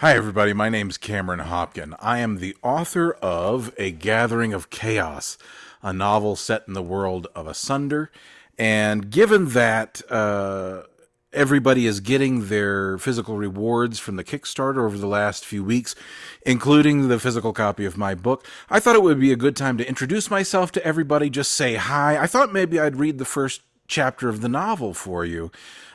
Hi, everybody. My name's Cameron Hopkin. I am the author of A Gathering of Chaos, a novel set in the world of Asunder. And given that everybody is getting their physical rewards from the Kickstarter over the last few weeks, including the physical copy of my book, I thought it would be a good time to introduce myself to everybody, just say hi. I thought maybe I'd read the first chapter of the novel for you.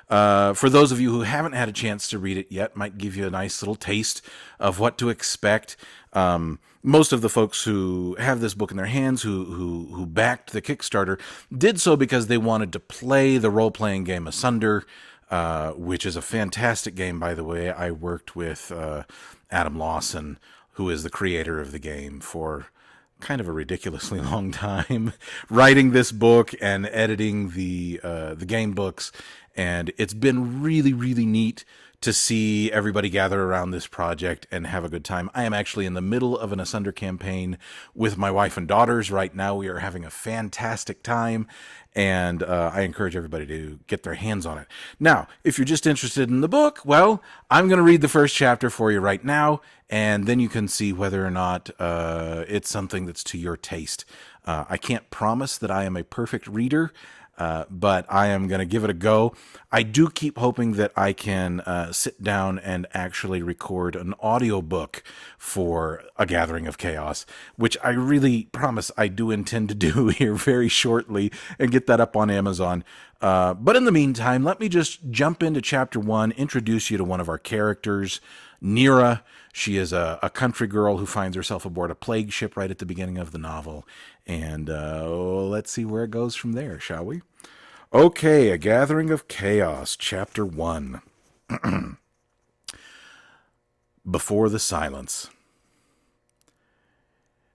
For those of you who haven't had a chance to read it yet, might give you a nice little taste of what to expect. Most of the folks who have this book in their hands, who backed the Kickstarter, did so because they wanted to play the role-playing game Asunder, which is a fantastic game, by the way. I worked with Adam Lawson, who is the creator of the game, for kind of a ridiculously long time, writing this book and editing the game books, and it's been really, really neat to see everybody gather around this project and have a good time. I am actually in the middle of an Asunder campaign with my wife and daughters right now. We are having a fantastic time, and I encourage everybody to get their hands on it. Now, if you're just interested in the book, well, I'm going to read the first chapter for you right now, and then you can see whether or not it's something that's to your taste. I can't promise that I am a perfect reader, but I am going to give it a go. I do keep hoping that I can sit down and actually record an audiobook for A Gathering of Chaos, which I really promise I do intend to do here very shortly and get that up on Amazon. But in the meantime, let me just jump into Chapter 1, introduce you to one of our characters, Nira. She is a country girl who finds herself aboard a plague ship right at the beginning of the novel. And let's see where it goes from there, shall we? Okay, A Gathering of Chaos, Chapter 1. Before the Silence.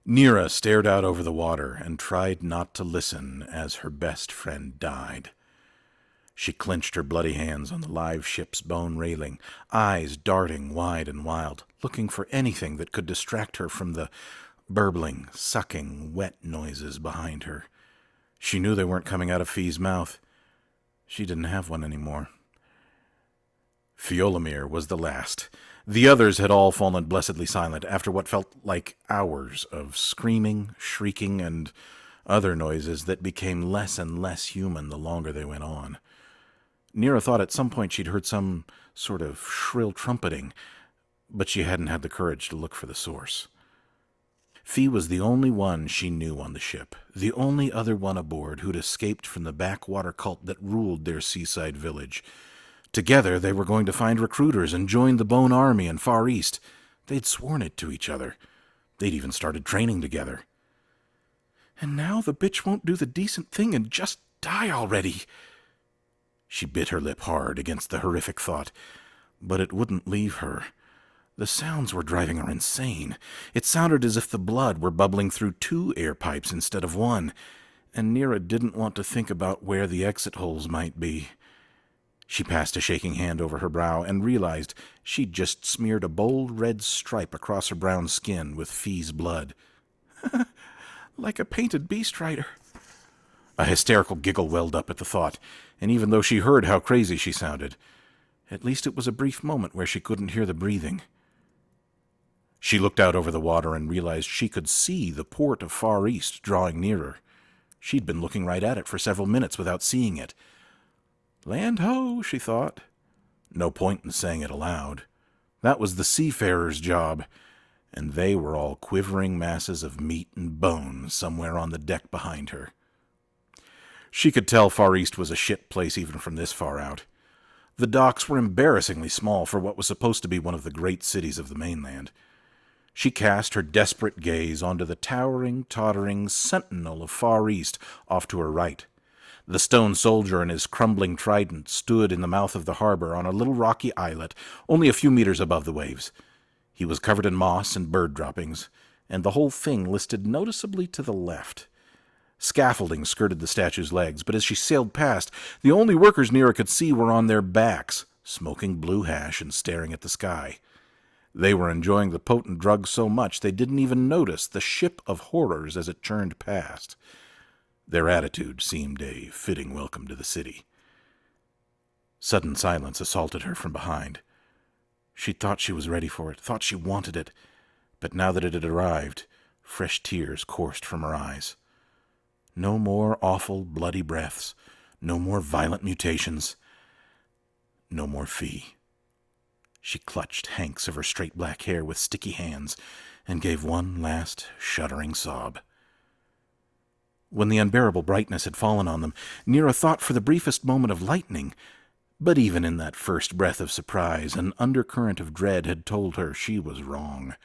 Nira stared out over the water and tried not to listen as her best friend died. She clenched her bloody hands on the live ship's bone railing, eyes darting wide and wild, looking for anything that could distract her from the burbling, sucking, wet noises behind her. She knew they weren't coming out of Fee's mouth. She didn't have one anymore. Fiolamir was the last. The others had all fallen blessedly silent after what felt like hours of screaming, shrieking, and other noises that became less and less human the longer they went on. Nira thought at some point she'd heard some sort of shrill trumpeting, but she hadn't had the courage to look for the source. Fee was the only one she knew on the ship, the only other one aboard who'd escaped from the backwater cult that ruled their seaside village. Together they were going to find recruiters and join the Bone Army in Far East. They'd sworn it to each other. They'd even started training together. And now the bitch won't do the decent thing and just die already. She bit her lip hard against the horrific thought, but it wouldn't leave her. The sounds were driving her insane. It sounded as if the blood were bubbling through 2 air pipes instead of 1, and Nira didn't want to think about where the exit holes might be. She passed a shaking hand over her brow and realized she'd just smeared a bold red stripe across her brown skin with Fee's blood. Like a painted beast rider. A hysterical giggle welled up at the thought, and even though she heard how crazy she sounded, at least it was a brief moment where she couldn't hear the breathing. She looked out over the water and realized she could see the port of Far East drawing nearer. She'd been looking right at it for several minutes without seeing it. Land ho, she thought. No point in saying it aloud. That was the seafarer's job, and they were all quivering masses of meat and bone somewhere on the deck behind her. She could tell Far East was a shit place even from this far out. The docks were embarrassingly small for what was supposed to be one of the great cities of the mainland. She cast her desperate gaze onto the towering, tottering sentinel of Far East off to her right. The stone soldier and his crumbling trident stood in the mouth of the harbor on a little rocky islet only a few meters above the waves. He was covered in moss and bird droppings, and the whole thing listed noticeably to the left. Scaffolding skirted the statue's legs, but as she sailed past, the only workers Nira could see were on their backs, smoking blue hash and staring at the sky. They were enjoying the potent drug so much they didn't even notice the ship of horrors as it churned past. Their attitude seemed a fitting welcome to the city. Sudden silence assaulted her from behind. She thought she was ready for it, thought she wanted it, but now that it had arrived, fresh tears coursed from her eyes. No more awful, bloody breaths, no more violent mutations, no more Fee. She clutched hanks of her straight black hair with sticky hands and gave one last shuddering sob. When the unbearable brightness had fallen on them, Nera thought for the briefest moment of lightning, but even in that first breath of surprise, an undercurrent of dread had told her she was wrong.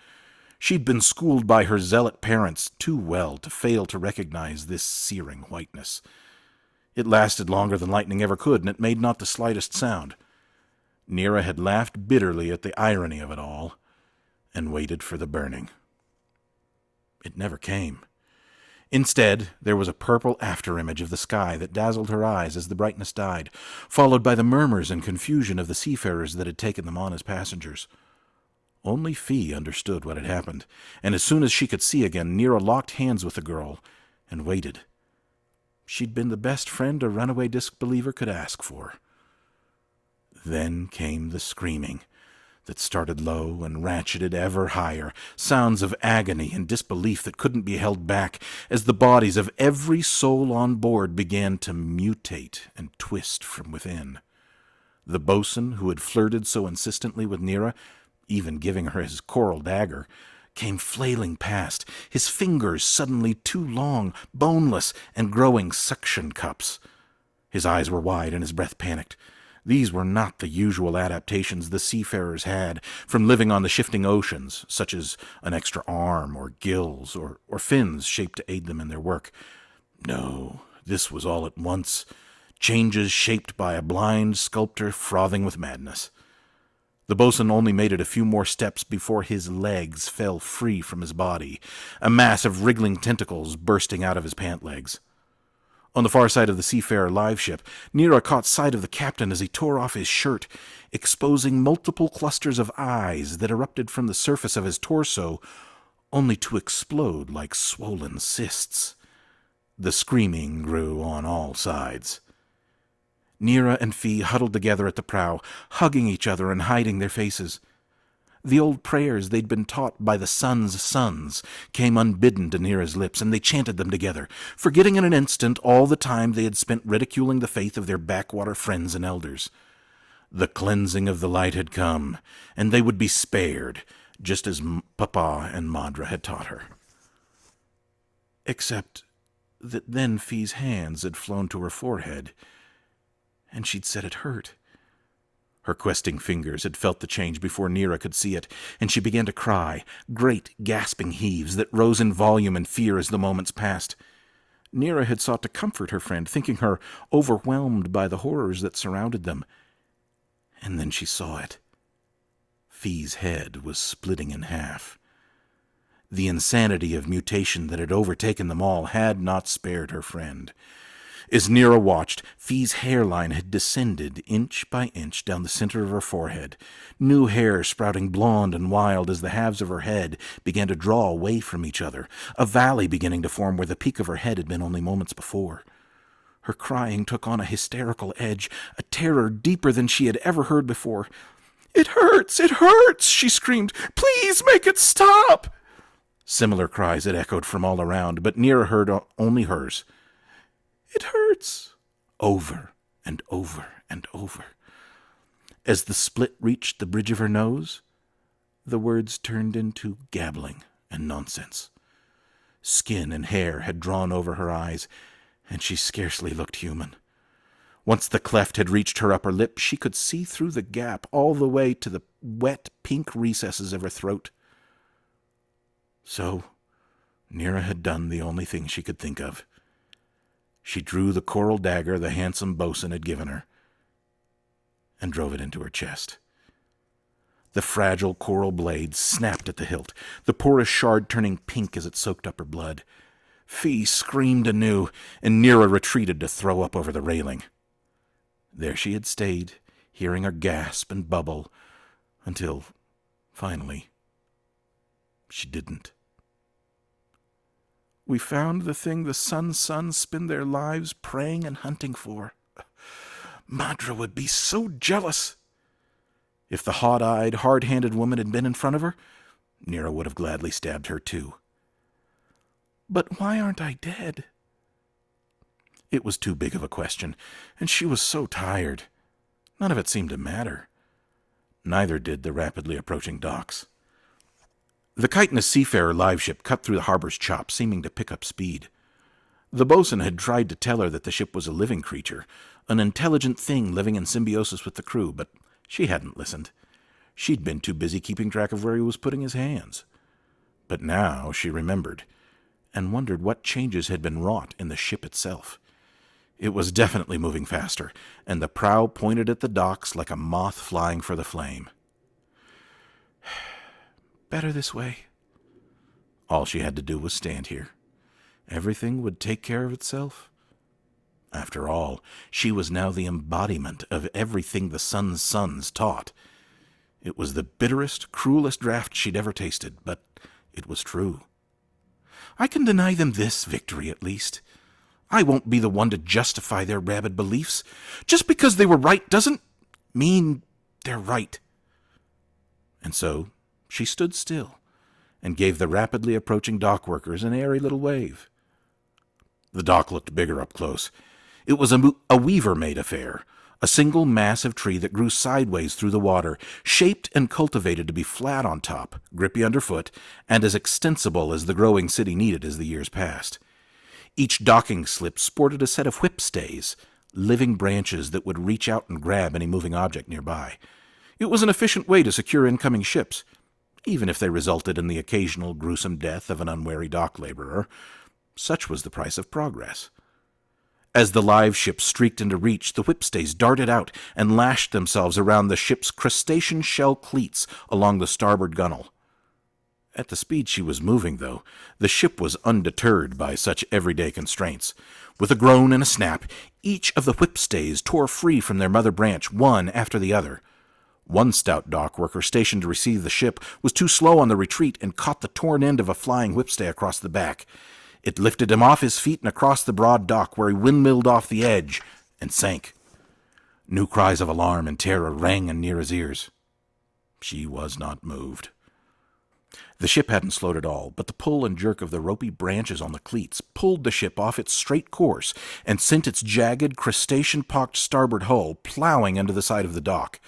She'd been schooled by her zealot parents too well to fail to recognize this searing whiteness. It lasted longer than lightning ever could, and it made not the slightest sound. Nera had laughed bitterly at the irony of it all, and waited for the burning. It never came. Instead, there was a purple afterimage of the sky that dazzled her eyes as the brightness died, followed by the murmurs and confusion of the seafarers that had taken them on as passengers. Only Fee understood what had happened, and as soon as she could see again, Nera locked hands with the girl and waited. She'd been the best friend a runaway disbeliever could ask for. Then came the screaming that started low and ratcheted ever higher, sounds of agony and disbelief that couldn't be held back as the bodies of every soul on board began to mutate and twist from within. The boatswain, who had flirted so insistently with Nera, even giving her his coral dagger, came flailing past, his fingers suddenly too long, boneless, and growing suction cups. His eyes were wide and his breath panicked. These were not the usual adaptations the seafarers had from living on the shifting oceans, such as an extra arm or gills or fins shaped to aid them in their work. No, this was all at once, changes shaped by a blind sculptor frothing with madness. The boatswain only made it a few more steps before his legs fell free from his body, a mass of wriggling tentacles bursting out of his pant legs. On the far side of the Seafarer live ship, Nera caught sight of the captain as he tore off his shirt, exposing multiple clusters of eyes that erupted from the surface of his torso, only to explode like swollen cysts. The screaming grew on all sides. Nera and Fee huddled together at the prow, hugging each other and hiding their faces. The old prayers they'd been taught by the sun's sons came unbidden to Nera's lips, and they chanted them together, forgetting in an instant all the time they had spent ridiculing the faith of their backwater friends and elders. The cleansing of the light had come, and they would be spared, just as Papa and Madra had taught her. Except that then Fee's hands had flown to her forehead, and she'd said it hurt. Her questing fingers had felt the change before Nera could see it, and she began to cry, great gasping heaves that rose in volume and fear as the moments passed. Nera had sought to comfort her friend, thinking her overwhelmed by the horrors that surrounded them. And then she saw it. Fee's head was splitting in half. The insanity of mutation that had overtaken them all had not spared her friend. As Nera watched, Fee's hairline had descended inch by inch down the center of her forehead, new hair sprouting blonde and wild as the halves of her head began to draw away from each other, a valley beginning to form where the peak of her head had been only moments before. Her crying took on a hysterical edge, a terror deeper than she had ever heard before. "It hurts! It hurts!" she screamed. "Please make it stop!" Similar cries had echoed from all around, but Nera heard only hers. "It hurts," over and over and over. As the split reached the bridge of her nose, the words turned into gabbling and nonsense. Skin and hair had drawn over her eyes, and she scarcely looked human. Once the cleft had reached her upper lip, she could see through the gap all the way to the wet, pink recesses of her throat. So, Nera had done the only thing she could think of. She drew the coral dagger the handsome boatswain had given her and drove it into her chest. The fragile coral blade snapped at the hilt, the porous shard turning pink as it soaked up her blood. Fee screamed anew, and Nera retreated to throw up over the railing. There she had stayed, hearing her gasp and bubble, until, finally, she didn't. "We found the thing the sun's sons spend their lives praying and hunting for. Madra would be so jealous." If the hot-eyed, hard-handed woman had been in front of her, Nero would have gladly stabbed her too. But why aren't I dead? It was too big of a question, and she was so tired. None of it seemed to matter. Neither did the rapidly approaching docks. The chitinous seafarer live ship cut through the harbor's chop, seeming to pick up speed. The bosun had tried to tell her that the ship was a living creature, an intelligent thing living in symbiosis with the crew, but she hadn't listened. She'd been too busy keeping track of where he was putting his hands. But now she remembered, and wondered what changes had been wrought in the ship itself. It was definitely moving faster, and the prow pointed at the docks like a moth flying for the flame. Better this way. All she had to do was stand here. Everything would take care of itself. After all, she was now the embodiment of everything the Sun's sons taught. It was the bitterest, cruelest draught she'd ever tasted, but it was true. I can deny them this victory, at least. I won't be the one to justify their rabid beliefs. Just because they were right doesn't mean they're right. And so she stood still and gave the rapidly approaching dock workers an airy little wave. The dock looked bigger up close. It was a weaver-made affair, a single massive tree that grew sideways through the water, shaped and cultivated to be flat on top, grippy underfoot, and as extensible as the growing city needed as the years passed. Each docking slip sported a set of whip stays, living branches that would reach out and grab any moving object nearby. It was an efficient way to secure incoming ships, even if they resulted in the occasional gruesome death of an unwary dock laborer. Such was the price of progress. As the live ship streaked into reach, the whipstays darted out and lashed themselves around the ship's crustacean shell cleats along the starboard gunwale. At the speed she was moving, though, the ship was undeterred by such everyday constraints. With a groan and a snap, each of the whipstays tore free from their mother branch, one after the other. One stout dock worker stationed to receive the ship was too slow on the retreat and caught the torn end of a flying whipstay across the back. It lifted him off his feet and across the broad dock, where he windmilled off the edge and sank. New cries of alarm and terror rang in Nera's ears. She was not moved. The ship hadn't slowed at all, but the pull and jerk of the ropey branches on the cleats pulled the ship off its straight course and sent its jagged, crustacean-pocked starboard hull plowing into the side of the dock.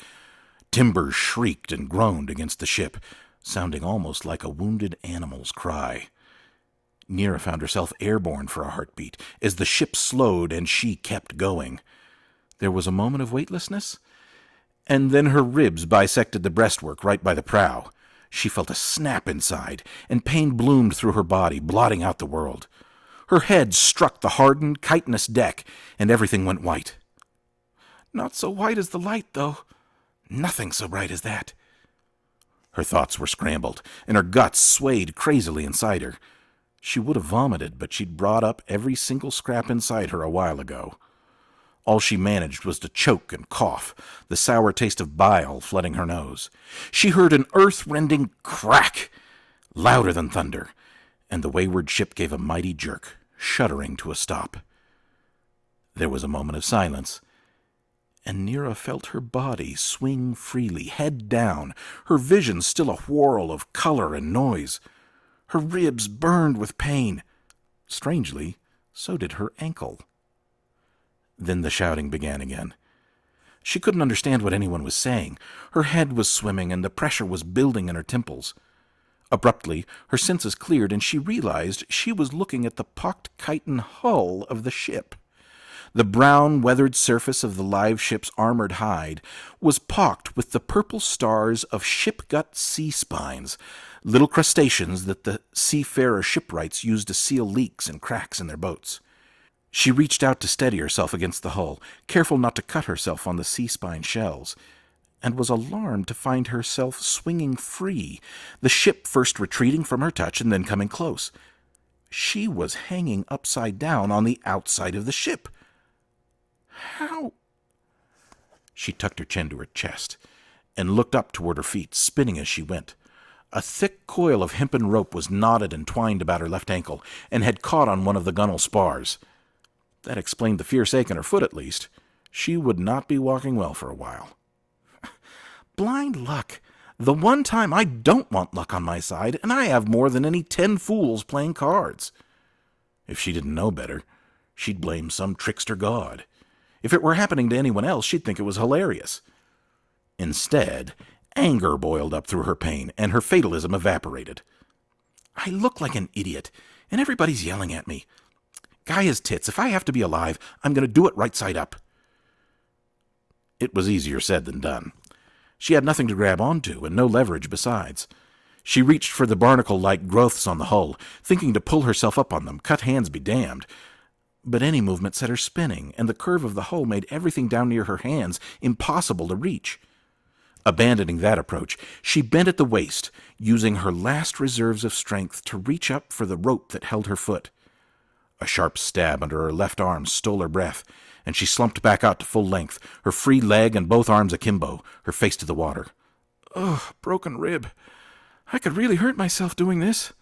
Timbers shrieked and groaned against the ship, sounding almost like a wounded animal's cry. Nera found herself airborne for a heartbeat as the ship slowed and she kept going. There was a moment of weightlessness, and then her ribs bisected the breastwork right by the prow. She felt a snap inside, and pain bloomed through her body, blotting out the world. Her head struck the hardened, chitinous deck, and everything went white. Not so white as the light, though. Nothing so bright as that. Her thoughts were scrambled, and her guts swayed crazily inside her. She would have vomited, but she'd brought up every single scrap inside her a while ago. All she managed was to choke and cough, the sour taste of bile flooding her nose. She heard an earth-rending crack, louder than thunder, and the wayward ship gave a mighty jerk, shuddering to a stop. There was a moment of silence, and Nera felt her body swing freely, head down, her vision still a whirl of color and noise. Her ribs burned with pain. Strangely, so did her ankle. Then the shouting began again. She couldn't understand what anyone was saying. Her head was swimming, and the pressure was building in her temples. Abruptly, her senses cleared, and she realized she was looking at the pocked chitin hull of the ship. The brown, weathered surface of the live ship's armored hide was pocked with the purple stars of shipgut sea spines, little crustaceans that the seafarer shipwrights used to seal leaks and cracks in their boats. She reached out to steady herself against the hull, careful not to cut herself on the sea spine shells, and was alarmed to find herself swinging free, the ship first retreating from her touch and then coming close. She was hanging upside down on the outside of the ship. How? She tucked her chin to her chest and looked up toward her feet, spinning as she went. A thick coil of hempen rope was knotted and twined about her left ankle and had caught on one of the gunwale spars. That explained the fierce ache in her foot, at least. She would not be walking well for a while. blind luck. The one time I don't want luck on my side, and I have more than any 10 fools playing cards. If she didn't know better, she'd blame some trickster god. If it were happening to anyone else, she'd think it was hilarious. Instead, anger boiled up through her pain, and her fatalism evaporated. I look like an idiot, and everybody's yelling at me. Guy is tits. If I have to be alive, I'm going to do it right side up. It was easier said than done. She had nothing to grab onto, and no leverage besides. She reached for the barnacle-like growths on the hull, thinking to pull herself up on them, cut hands be damned. But any movement set her spinning, and the curve of the hull made everything down near her hands impossible to reach. Abandoning that approach, she bent at the waist, using her last reserves of strength to reach up for the rope that held her foot. A sharp stab under her left arm stole her breath, and she slumped back out to full length, her free leg and both arms akimbo, her face to the water. Ugh, broken rib. I could really hurt myself doing this.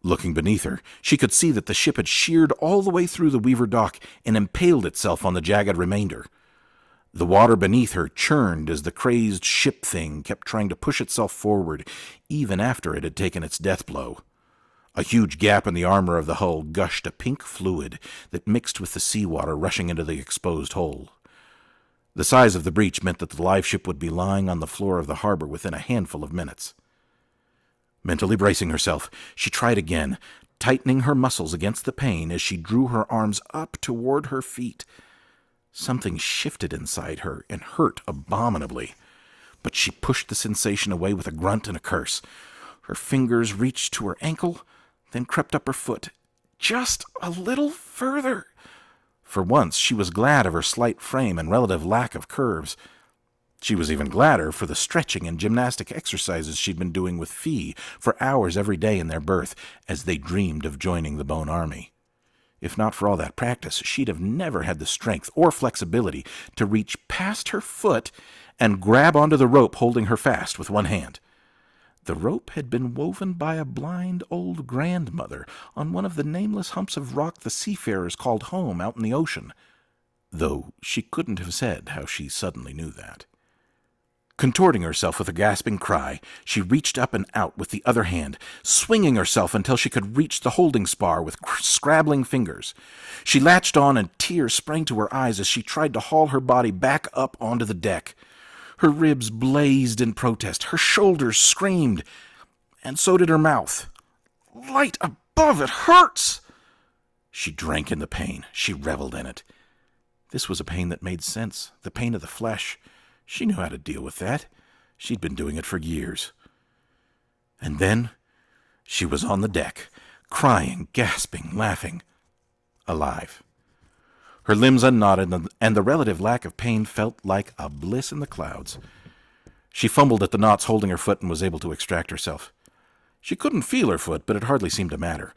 Looking beneath her, she could see that the ship had sheared all the way through the Weaver dock and impaled itself on the jagged remainder. The water beneath her churned as the crazed ship thing kept trying to push itself forward, even after it had taken its death blow. A huge gap in the armor of the hull gushed a pink fluid that mixed with the seawater rushing into the exposed hole. The size of the breach meant that the live ship would be lying on the floor of the harbor within a handful of minutes. Mentally bracing herself, she tried again, tightening her muscles against the pain as she drew her arms up toward her feet. Something shifted inside her and hurt abominably, but she pushed the sensation away with a grunt and a curse. Her fingers reached to her ankle, then crept up her foot, just a little further. For once, she was glad of her slight frame and relative lack of curves. She was even gladder for the stretching and gymnastic exercises she'd been doing with Fee for hours every day in their berth as they dreamed of joining the Bone Army. If not for all that practice, she'd have never had the strength or flexibility to reach past her foot and grab onto the rope holding her fast with one hand. The rope had been woven by a blind old grandmother on one of the nameless humps of rock the seafarers called home out in the ocean, though she couldn't have said how she suddenly knew that. Contorting herself with a gasping cry, she reached up and out with the other hand, swinging herself until she could reach the holding spar with scrabbling fingers. She latched on, and tears sprang to her eyes as she tried to haul her body back up onto the deck. Her ribs blazed in protest, her shoulders screamed, and so did her mouth. Light above, it hurts! She drank in the pain. She reveled in it. This was a pain that made sense, the pain of the flesh. She knew how to deal with that. She'd been doing it for years. And then she was on the deck, crying, gasping, laughing, alive. Her limbs unknotted, and the relative lack of pain felt like a bliss in the clouds. She fumbled at the knots holding her foot and was able to extract herself. She couldn't feel her foot, but it hardly seemed to matter.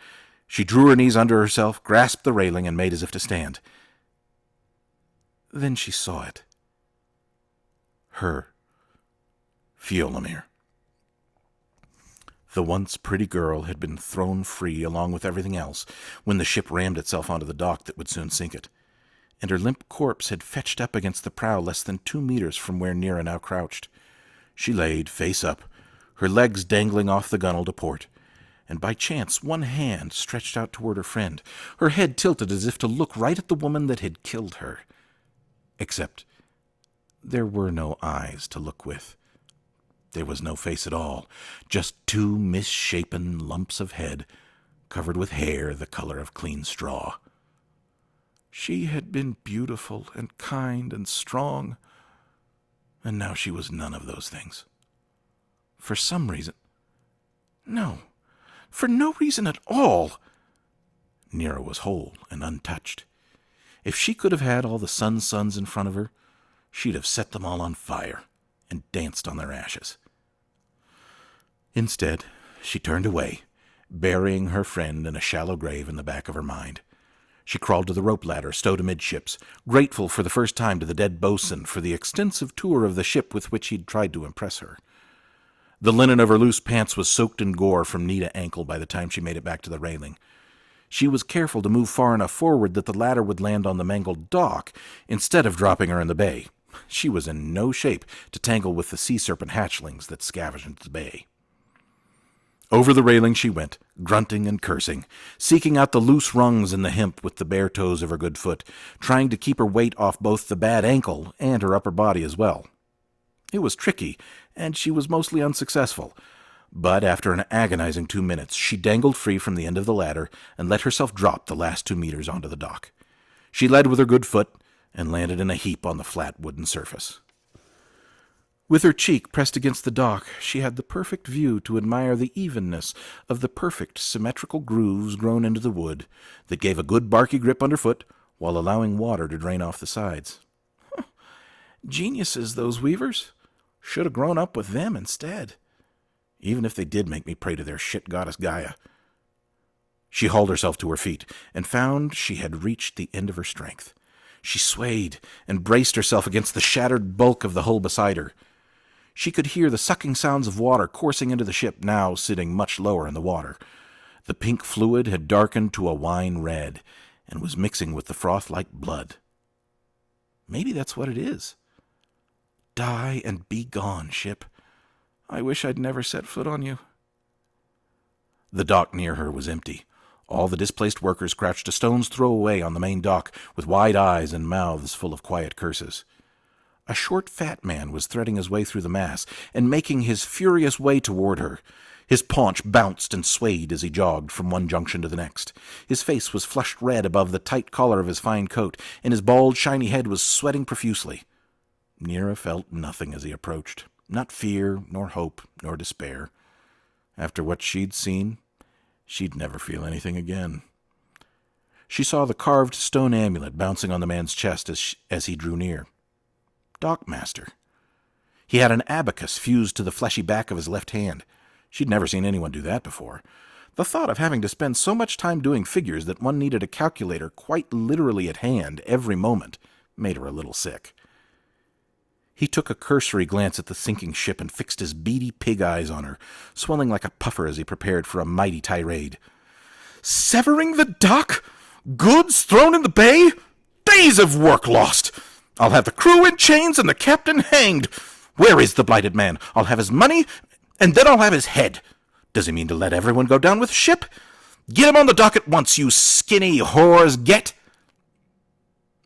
She drew her knees under herself, grasped the railing, and made as if to stand. Then she saw it. Her. Fiolamir. The once pretty girl had been thrown free along with everything else when the ship rammed itself onto the dock that would soon sink it, and her limp corpse had fetched up against the prow less than 2 meters from where Nira now crouched. She laid, face up, her legs dangling off the gunwale to port, and by chance one hand stretched out toward her friend, her head tilted as if to look right at the woman that had killed her. Except there were no eyes to look with. There was no face at all, just 2 misshapen lumps of head, covered with hair the color of clean straw. She had been beautiful and kind and strong, and now she was none of those things. For some reason... No, for no reason at all. Nira was whole and untouched. If she could have had all the sun's sons in front of her, she'd have set them all on fire and danced on their ashes. Instead, she turned away, burying her friend in a shallow grave in the back of her mind. She crawled to the rope ladder stowed amidships, grateful for the first time to the dead boatswain for the extensive tour of the ship with which he'd tried to impress her. The linen of her loose pants was soaked in gore from knee to ankle by the time she made it back to the railing. She was careful to move far enough forward that the ladder would land on the mangled dock instead of dropping her in the bay. She was in no shape to tangle with the sea serpent hatchlings that scavenged the bay. Over the railing she went, grunting and cursing, seeking out the loose rungs in the hemp with the bare toes of her good foot, trying to keep her weight off both the bad ankle and her upper body as well. It was tricky, and she was mostly unsuccessful, but after an agonizing 2 minutes, she dangled free from the end of the ladder and let herself drop the last 2 meters onto the dock. She led with her good foot and landed in a heap on the flat wooden surface. With her cheek pressed against the dock, she had the perfect view to admire the evenness of the perfect symmetrical grooves grown into the wood that gave a good barky grip underfoot while allowing water to drain off the sides. Geniuses, those weavers. Should have grown up with them instead. Even if they did make me pray to their shit goddess Gaia. She hauled herself to her feet and found she had reached the end of her strength. She swayed and braced herself against the shattered bulk of the hull beside her. She could hear the sucking sounds of water coursing into the ship, now sitting much lower in the water. The pink fluid had darkened to a wine red and was mixing with the froth like blood. Maybe that's what it is. Die and be gone, ship. I wish I'd never set foot on you. The dock near her was empty. All the displaced workers crouched a stone's throw away on the main dock, with wide eyes and mouths full of quiet curses. A short, fat man was threading his way through the mass and making his furious way toward her. His paunch bounced and swayed as he jogged from one junction to the next. His face was flushed red above the tight collar of his fine coat, and his bald, shiny head was sweating profusely. Nira felt nothing as he approached. Not fear, nor hope, nor despair. After what she'd seen, she'd never feel anything again. She saw the carved stone amulet bouncing on the man's chest as he drew near. Dockmaster. He had an abacus fused to the fleshy back of his left hand. She'd never seen anyone do that before. The thought of having to spend so much time doing figures that one needed a calculator quite literally at hand every moment made her a little sick. He took a cursory glance at the sinking ship and fixed his beady pig eyes on her, swelling like a puffer as he prepared for a mighty tirade. "Severing the dock? Goods thrown in the bay? Days of work lost! I'll have the crew in chains and the captain hanged! Where is the blighted man? I'll have his money, and then I'll have his head. Does he mean to let everyone go down with the ship? Get him on the dock at once, you skinny whores, get!"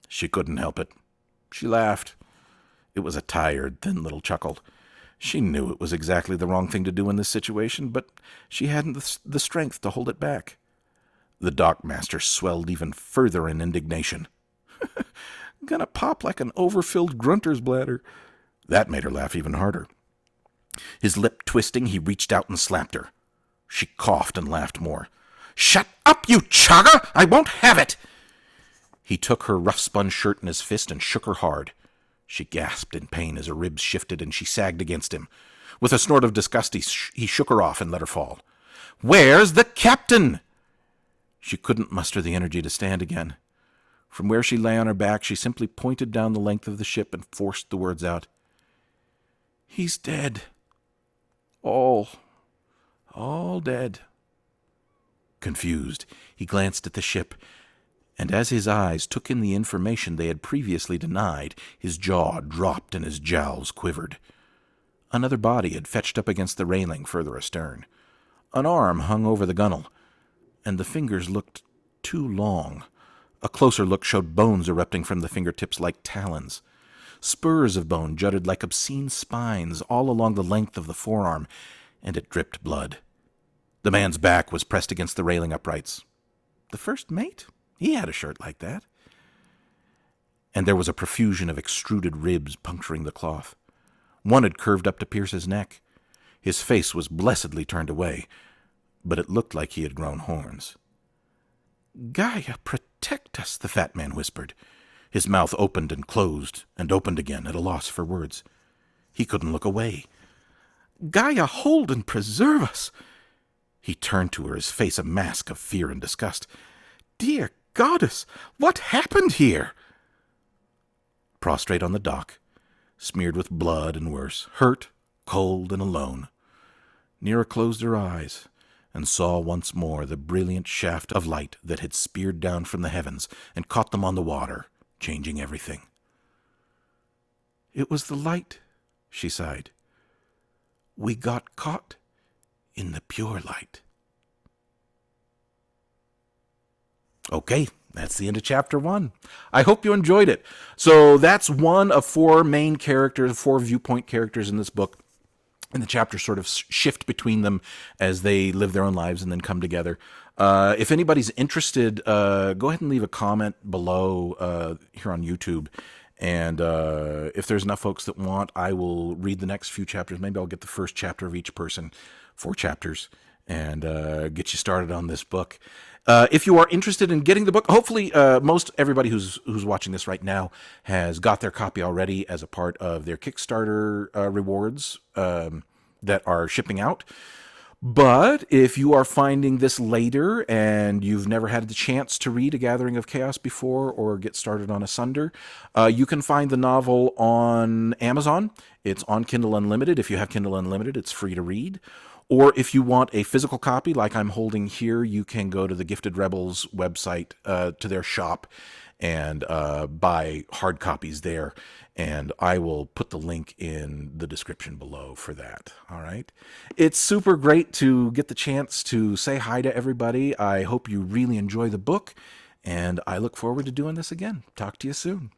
She couldn't help it. She laughed. It was a tired, thin little chuckle. She knew it was exactly the wrong thing to do in this situation, but she hadn't the strength to hold it back. The dockmaster swelled even further in indignation. "Gonna pop like an overfilled grunter's bladder." That made her laugh even harder. His lip twisting, he reached out and slapped her. She coughed and laughed more. "Shut up, you chogger! I won't have it!" He took her rough-spun shirt in his fist and shook her hard. She gasped in pain as her ribs shifted and she sagged against him. With a snort of disgust, he shook her off and let her fall. "Where's the captain?" She couldn't muster the energy to stand again. From where she lay on her back, she simply pointed down the length of the ship and forced the words out. "He's dead. All dead." Confused, he glanced at the ship, and as his eyes took in the information they had previously denied, his jaw dropped and his jowls quivered. Another body had fetched up against the railing further astern. An arm hung over the gunwale, and the fingers looked too long. A closer look showed bones erupting from the fingertips like talons. Spurs of bone jutted like obscene spines all along the length of the forearm, and it dripped blood. The man's back was pressed against the railing uprights. The first mate? He had a shirt like that. And there was a profusion of extruded ribs puncturing the cloth. One had curved up to pierce his neck. His face was blessedly turned away, but it looked like he had grown horns. "Gaia, protect us," the fat man whispered. His mouth opened and closed and opened again, at a loss for words. He couldn't look away. "Gaia, hold and preserve us." He turned to her, his face a mask of fear and disgust. "Dear goddess, what happened here?" Prostrate on the dock, smeared with blood and worse, hurt, cold, and alone, Nira closed her eyes and saw once more the brilliant shaft of light that had speared down from the heavens and caught them on the water, changing everything. It was the light, she sighed. We got caught in the pure light. Okay, that's the end of chapter 1. I hope you enjoyed it. So that's one of 4 main characters, 4 viewpoint characters in this book. And the chapters sort of shift between them as they live their own lives and then come together. If anybody's interested, go ahead and leave a comment below here on YouTube. And if there's enough folks that want, I will read the next few chapters. Maybe I'll get the first chapter of each person, 4 chapters, and get you started on this book. If you are interested in getting the book, hopefully most everybody who's watching this right now has got their copy already as a part of their Kickstarter rewards that are shipping out. But if you are finding this later and you've never had the chance to read A Gathering of Chaos before or get started on Asunder, you can find the novel on Amazon. It's on Kindle Unlimited. If you have Kindle Unlimited, it's free to read. Or if you want a physical copy like I'm holding here, you can go to the Gifted Rebels website, to their shop, and buy hard copies there. And I will put the link in the description below for that. All right. It's super great to get the chance to say hi to everybody. I hope you really enjoy the book, and I look forward to doing this again. Talk to you soon.